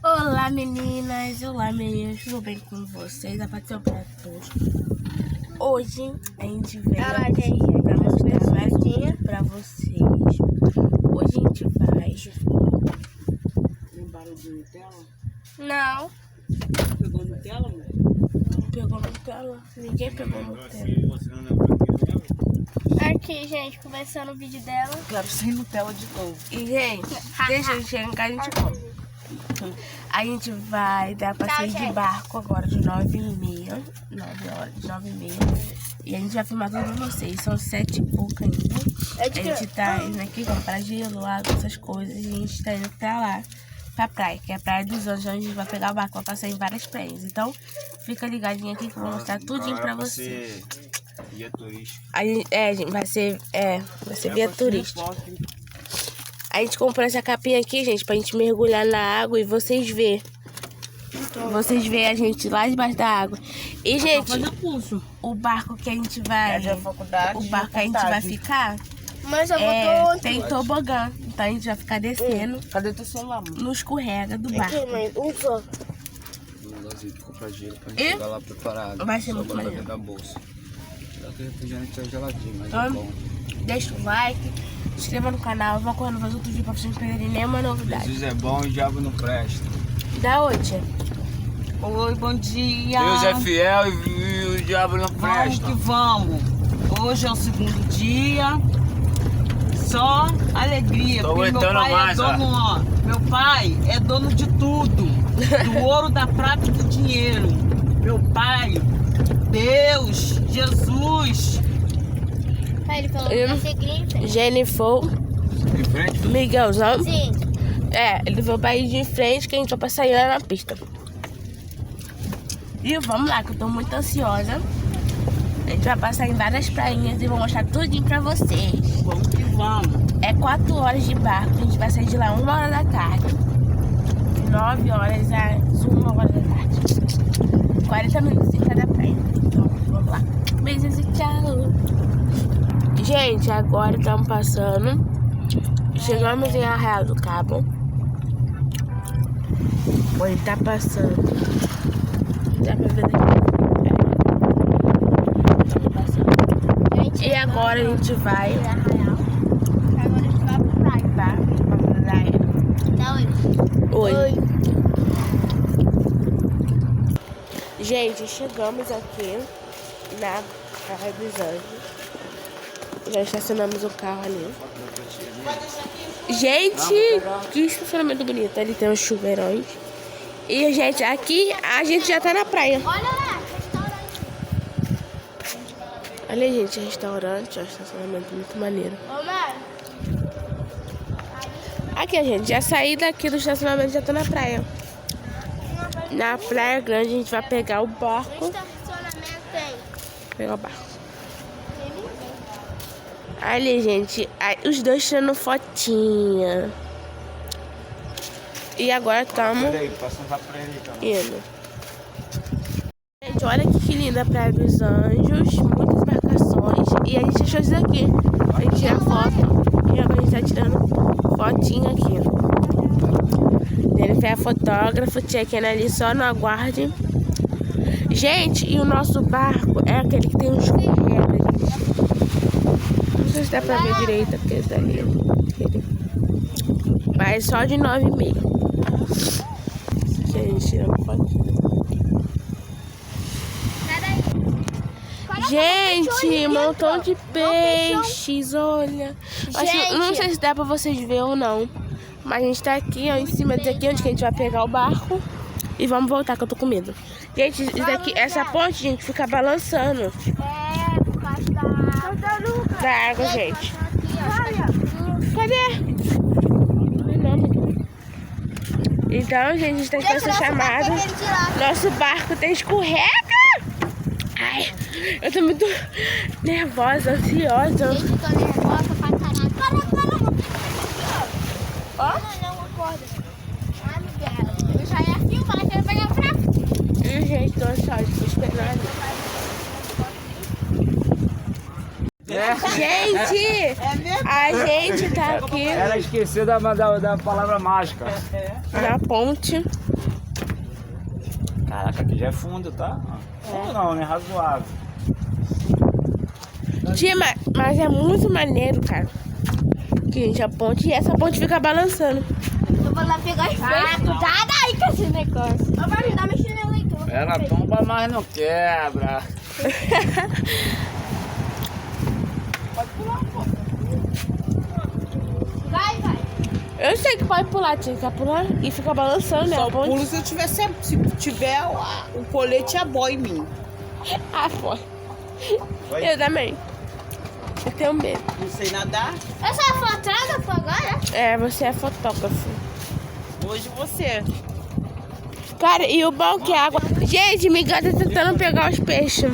Olá meninas, olá meninos, tudo bem com vocês? A Patrícia para todos. Hoje a gente veio para mostrar mais um vídeo para vocês. Hoje a gente vai... Tem barulho de Nutella? Não. Pegou Nutella, né? Não pegou Nutella. Ninguém pegou Nutella. Aqui, gente, começando o vídeo dela. Quero sem Nutella de novo. E, gente, deixa eu chegar em casa e a gente come. A gente vai dar passeio de barco agora de 9h30. 9 horas, 9h30. E a gente vai filmar tudo pra vocês. São 7 e pouco ainda. A gente tá indo aqui comprar gelo, água, essas coisas. E a gente tá indo pra lá, pra praia, que é a Praia dos Anjos, onde a gente vai pegar o barco pra passar em várias praias. Então, fica ligadinho aqui que eu vou mostrar tudinho pra vocês. Guia turística. Gente, vai ser guia turística. A gente comprou essa capinha aqui, gente, pra gente mergulhar na água e vocês verem. Vocês veem a gente lá debaixo da água. E, gente, o barco que a gente vai... O barco que a gente vai ficar... Mas eu tem tobogã. Então a gente vai ficar descendo. Cadê teu celular, mano? No escorrega do barco. Ufa. Comprar gelo pra gente chegar lá preparado. Vai ser muito Só maneiro. dentro da bolsa. Só que o refrigerante é geladinho, mas Então, é bom. deixa o like, se inscreva no canal. Vou correndo fazer outro vídeo pra vocês não perderem nenhuma novidade. Jesus é bom e o diabo não presta. Da onde? Oi, bom dia. Deus é fiel e o diabo não Vamos presta. que vamos. Hoje é o segundo dia. Só alegria. Tô Porque meu aguentando pai mais, é dono, ó. Meu pai é dono de tudo. Do ouro, da prata e do dinheiro. Meu pai, Deus, Jesus. Pai, ele falou que vai ser grinta. Jennifer, Em frente? Miguelzão. Sim. Ele foi pra ir de frente que a gente vai passar lá na pista. E vamos lá, que eu tô muito ansiosa. A gente vai passar em várias prainhas e vou mostrar tudinho pra vocês. Vamos que vamos. É 4 horas de barco, a gente vai sair de lá 1 hora da tarde. De 9 horas às 1 hora da tarde. 40 minutos em cada praia. Então, vamos lá. Beijos e tchau. Gente, agora estamos passando. Chegamos em Arraial do Cabo. Ele tá passando. Dá pra ver daqui. Estamos passando. E agora a gente vai. Agora a gente vai pra praia. Tá? Pra praia. Dá oi. Oi. Gente, chegamos aqui na Praia dos Anjos. Já estacionamos o carro ali. Gente, que estacionamento bonito. Ali tem uns chuveirões. E, gente, aqui a gente já tá na praia. Olha lá, restaurante. Olha, gente, restaurante, ó, estacionamento muito maneiro. Ô, Mário. Aqui, gente, já saí daqui do estacionamento, já tô na praia. Na Praia Grande a gente vai pegar o barco. No estacionamento tem. Pegar o barco. Tem ninguém. Ali, gente, os dois tirando fotinha. E agora estamos Peraí, passa um pra ele então. indo. Gente, olha que linda a Praia dos Anjos. Muitas embarcações. E a gente achou isso aqui. A gente tira foto. E agora a gente tá tirando fotinha aqui. Ele foi a fotógrafa, tinha aqui ali, só no aguarde. Gente, e o nosso barco é aquele que tem um escorrega, gente. Não sei se dá pra ver direito, porque esse dali. Mas só de 9h30. Gente, tirando fotinho. Gente, montão de peixes, olha. Não sei se dá pra vocês verem ou não. Mas a gente tá aqui, ó, em cima daqui, onde que a gente vai pegar o barco. E vamos voltar, que eu tô com medo. Gente, isso daqui, essa ponte, gente, fica balançando. Por causa Da água, gente. Olha. Cadê? Então, gente, a gente tá esperando essa chamada. Nosso barco tem escorrega. Ai, eu tô muito nervosa, ansiosa. Gente, eu tô nervosa pra caralho. Para. Ó. Não, acorda. Ai, Miguel. Eu já ia filmar, já ia pegar pra... Gente, tô ansiosa, tô esperando. Gente, a gente tá aqui Ela esqueceu da palavra mágica. na ponte. Caraca, aqui já é fundo, tá? Fundo não, né? Razoável. Tia, mas é muito maneiro, cara. Que a gente a ponte e essa ponte fica balançando. Eu vou lá pegar os peixes. Cuidado aí com esse negócio. Ô, vai me dar meu chinelo aí. Ela tomba, mas não quebra. Pode pular, pô. Vai. Eu sei que pode pular, tia. Quer pular e fica balançando, né? Só A ponte. pulo se tiver o colete a boia em mim. Ah, foi. Vai. Eu também. Eu tenho medo. Não sei nadar. Eu sou fotógrafo agora? É, você é fotógrafo. Hoje você. Cara, e o bom que a água... Gente, Miguel tá tentando pegar os peixes.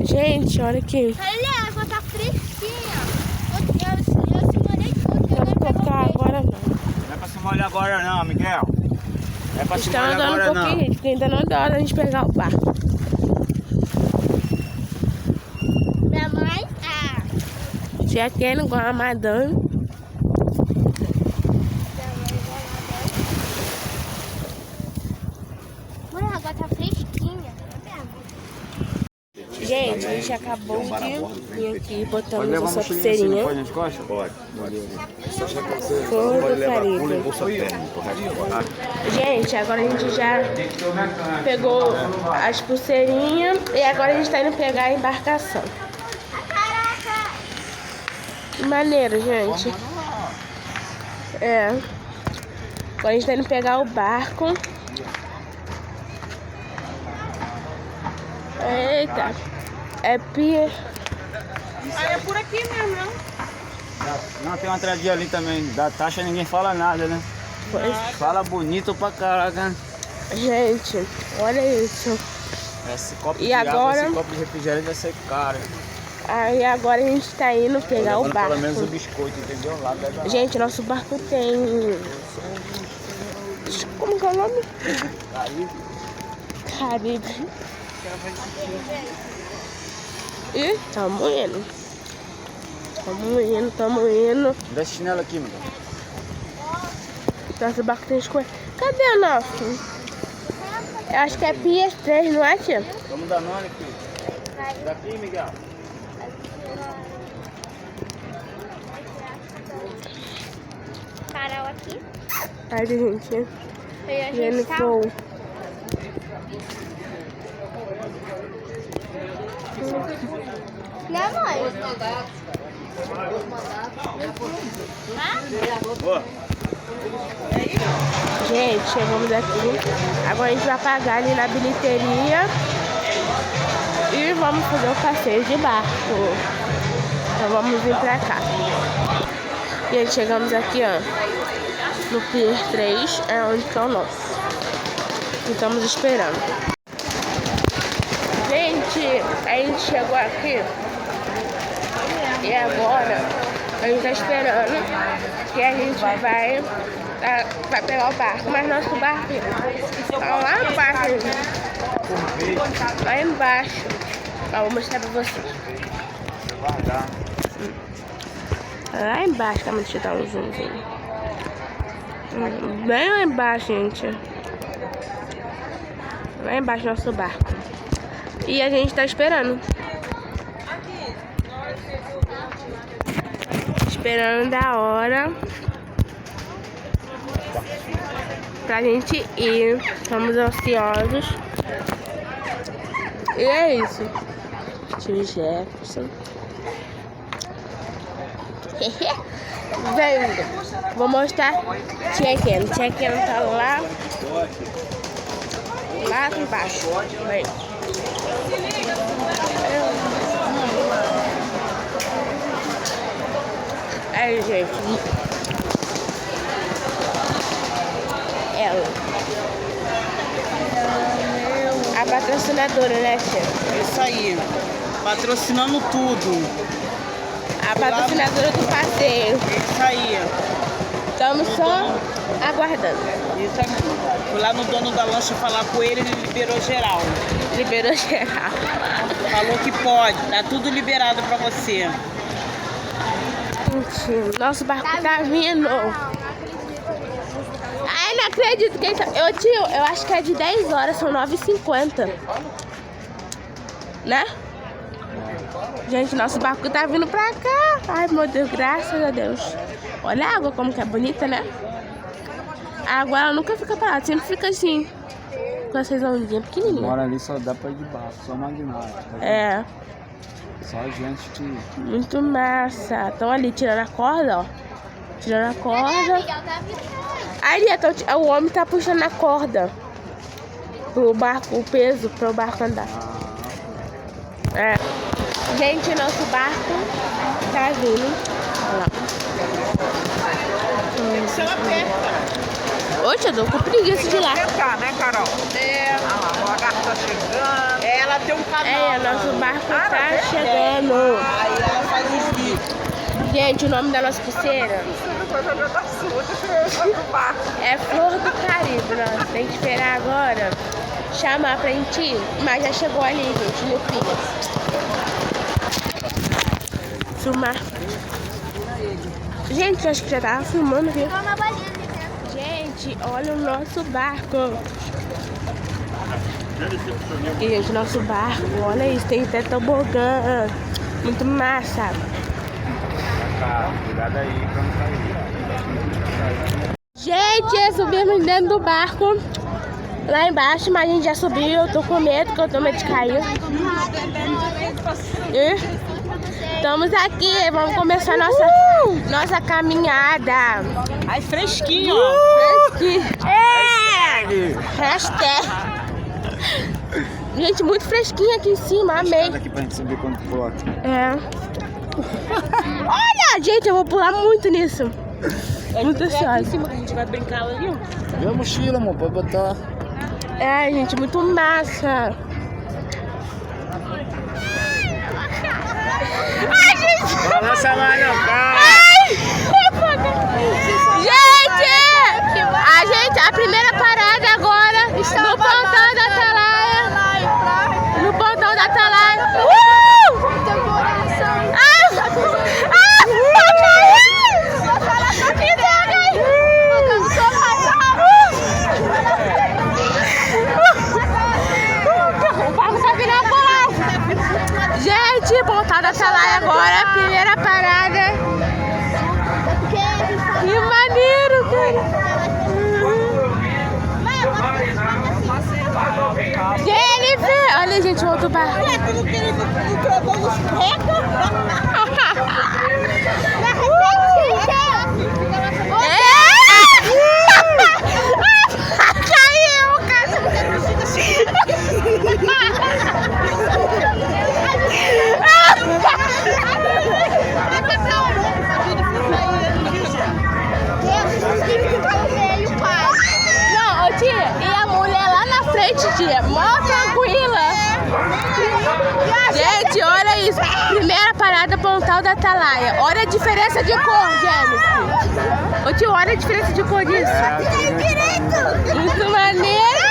Gente, olha aqui. Olha, a água tá fresquinha. Eu se molhei tudo. Não vou tocar agora, não. Não é pra se molhar agora não, Miguel. Não é pra se Estão molhar andando agora um pouquinho, não. gente, porque ainda não dá hora a gente pegar o barco. Minha mãe Já querendo igual a madame. Mãe, a água tá fresquinha. Gente, a gente acabou de vir aqui, Pode botamos levar essa uma mochilinha assim, pulseirinha. pode nas costas? Pode. Flor do Caribe. Pula e bolsa térmica, o resto pode. Gente, agora a gente já pegou as pulseirinhas e agora a gente tá indo pegar a embarcação. Caraca! Que maneiro, gente. É. Agora a gente tá indo pegar o barco. Eita. É pier. Ah, é por aqui mesmo, não? Não, tem uma entradinha ali também. Da taxa ninguém fala nada, né? Pois. Fala bonito pra caraca. Gente, olha isso. Esse copo E de agora? água, esse copo de refrigerante vai ser caro. Aí agora a gente tá indo pegar o Levando barco. pelo menos o biscoito, entendeu? Lá pega. Gente, nosso barco tem... Como que é o nome? Caribe. Ih, tamo indo. Tamo indo. Dá esse chinelo aqui, meu. Nosso barco tem escolha. Cadê o nosso? Eu acho que é Pier 3, não é, tia? Vamos dar nome aqui. Daqui, Miguel. Parou aqui. Ai, gente. Foi a Vendo gente tá... fogo. Não, mãe. Boa. Gente, chegamos aqui. Agora a gente vai pagar ali na bilheteria. E vamos fazer o passeio de barco. Então vamos vir pra cá. E aí chegamos aqui, ó. No Pier 3, é onde que é o nosso. E estamos esperando. Gente, a gente chegou aqui. E agora a gente tá esperando que a gente vai pegar o barco. Mas nosso barco tá lá embaixo. Lá embaixo. Ó, vou mostrar pra vocês. Lá embaixo, calma, deixa eu dar um zoomzinho. Bem lá embaixo, gente. Lá embaixo nosso barco. E a gente tá esperando. Esperando da hora pra gente ir. Estamos ansiosos. E é isso. Tio Jefferson. Vendo. Vou mostrar Check-in. Check-in tá lá. Lá embaixo. Vem. Aí, gente. Ela. A patrocinadora, né, tia? Isso aí. Patrocinando tudo. A patrocinadora do passeio. Isso aí. Estamos só aguardando. Isso aí. Fui lá no dono da lancha falar com ele, ele liberou geral. Liberou geral. Falou que pode, tá tudo liberado pra você. Gente, nosso barco tá vindo. Ai, nem acredito que eu acho que é de 10 horas, são 9h50. Né? Gente, nosso barco tá vindo pra cá. Ai, meu Deus, graças a Deus. Olha a água como que é bonita, né? A água, ela nunca fica parada, sempre fica assim. Com essas ondinhas pequenininhas. Agora ali só dá pra ir de barco, só magnata. Tá É. Só gente que... Muito massa. Estão ali tirando a corda, ó. Tirando a corda. Aí, o homem tá puxando a corda. Pro barco, o peso, pro barco andar. É. Gente, nosso barco tá vindo. Olha lá. Se ela aperta. Oxe, eu tô com preguiça de ir lá. Apertar, né, Carol? É. Ah lá, o lagarto tá chegando. Ela tem um canal. É, nosso barco tá chegando. Aí ela faz os vídeos. Gente, o nome da nossa pulseira é Flor do Caribe. Nós tem que esperar agora chamar pra gente ir. Mas já chegou ali, gente, no fim. Filmar. Gente, acho que já tava filmando aqui. Gente, olha o nosso barco. E, gente, nosso barco, olha isso, tem até tobogã. Muito massa. Cuidado aí pra não cair. Gente, subimos dentro do barco. Lá embaixo, mas a gente já subiu. Eu tô com medo, porque eu tô medo de cair. E estamos aqui, vamos começar nossa caminhada. Aí fresquinho, ó. Fresquinho. É! Hashtag. Gente, muito fresquinho aqui em cima, amei. Aqui pra gente subir quando flota. É. Olha, gente, eu vou pular muito nisso. Muito ansiosa. Em cima que a gente vai brincar ali, ó. Vê a mochila, amor, pode botar. É, gente, muito massa. Ai, gente! Balança mais, não, Gente, a primeira parada agora no pontão da Atalaia. No pontão da Atalaia. O barco tá vindo a pular. Gente, pontão da Atalaia agora, a primeira parada. Que maneiro, cara. Jennifer! Olha, gente, o outro barco. Caiu, Não, tia, e a mulher lá na frente, tia, mó tranquila. Gente, olha isso. Primeira parada, Pontal da Atalaia. Olha a diferença de cor, Jennifer. Ô tio, olha a diferença de cor disso. Muito maneiro.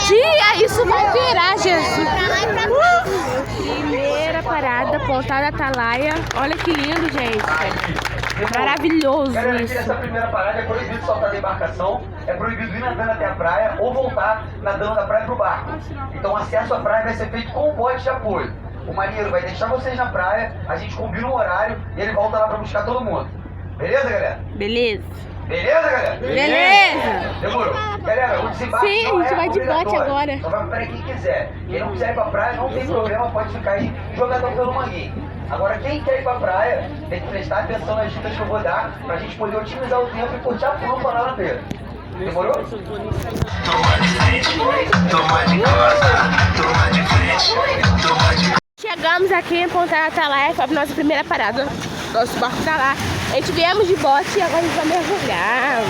Tia, isso vai virar, Jesus. Primeira parada, Pontal da Atalaia. Olha que lindo, gente. Maravilhoso isso. Essa primeira parada é proibido soltar da embarcação, é proibido ir nadando até a praia ou voltar nadando da praia pro barco. Então o acesso à praia vai ser feito com um bote de apoio. O marinheiro vai deixar vocês na praia, a gente combina um horário e ele volta lá pra buscar todo mundo. Beleza, galera? Beleza. Beleza, galera? Beleza. Demorou. Galera, o desembarque Sim, não a gente vai de bote obrigatório. agora. Só vai pra quem quiser. Quem não quiser ir pra praia, não tem problema, pode ficar aí jogadão pelo manguinho. Agora, quem quer ir pra praia, tem que prestar atenção nas dicas que eu vou dar pra gente poder otimizar o tempo e curtir a pampa lá na beira. Demorou? Toma de frente, toma de costa, toma de frente, toma de... Chegamos aqui em Pontal da Atalaia, foi a nossa primeira parada. Nosso barco tá lá. A gente viemos de bote e agora a gente vai mergulhar.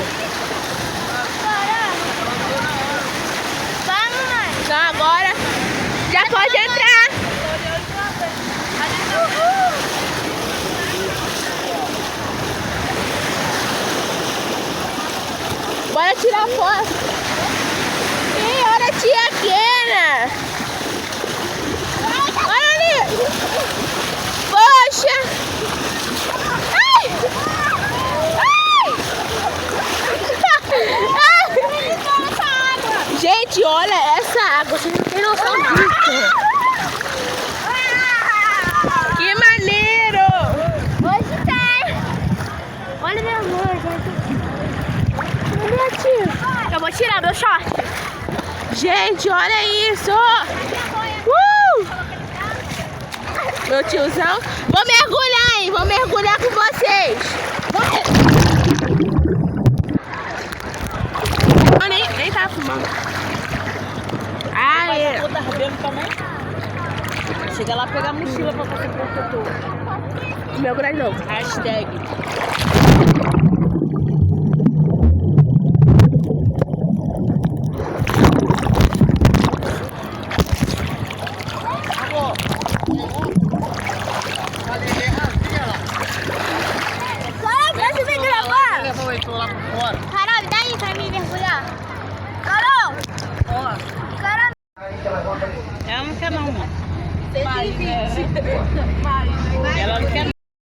Vamos, mãe. Então agora já pode entrar. Bora tirar foto. E olha a tia Kena. Olha essa água, vocês não tem noção disso. Que maneiro! Hoje tem. Olha minha mãe, gente. Olha, tio. Eu vou tirar meu short. Gente, olha isso! Meu tiozão. Vou mergulhar, hein? Vou mergulhar com vocês. Eu nem tava fumando. Mas Ai, a outra ardendo também. Chega lá pegar a mochila pra fazer protetor. meu grande novo. Hashtag. Carol, deixa eu vir gravar. Levou ele lá pra fora. Carol, dá aí pra mim mergulhar. Carol. Carol. Ela não quer não, mano. Ela não quer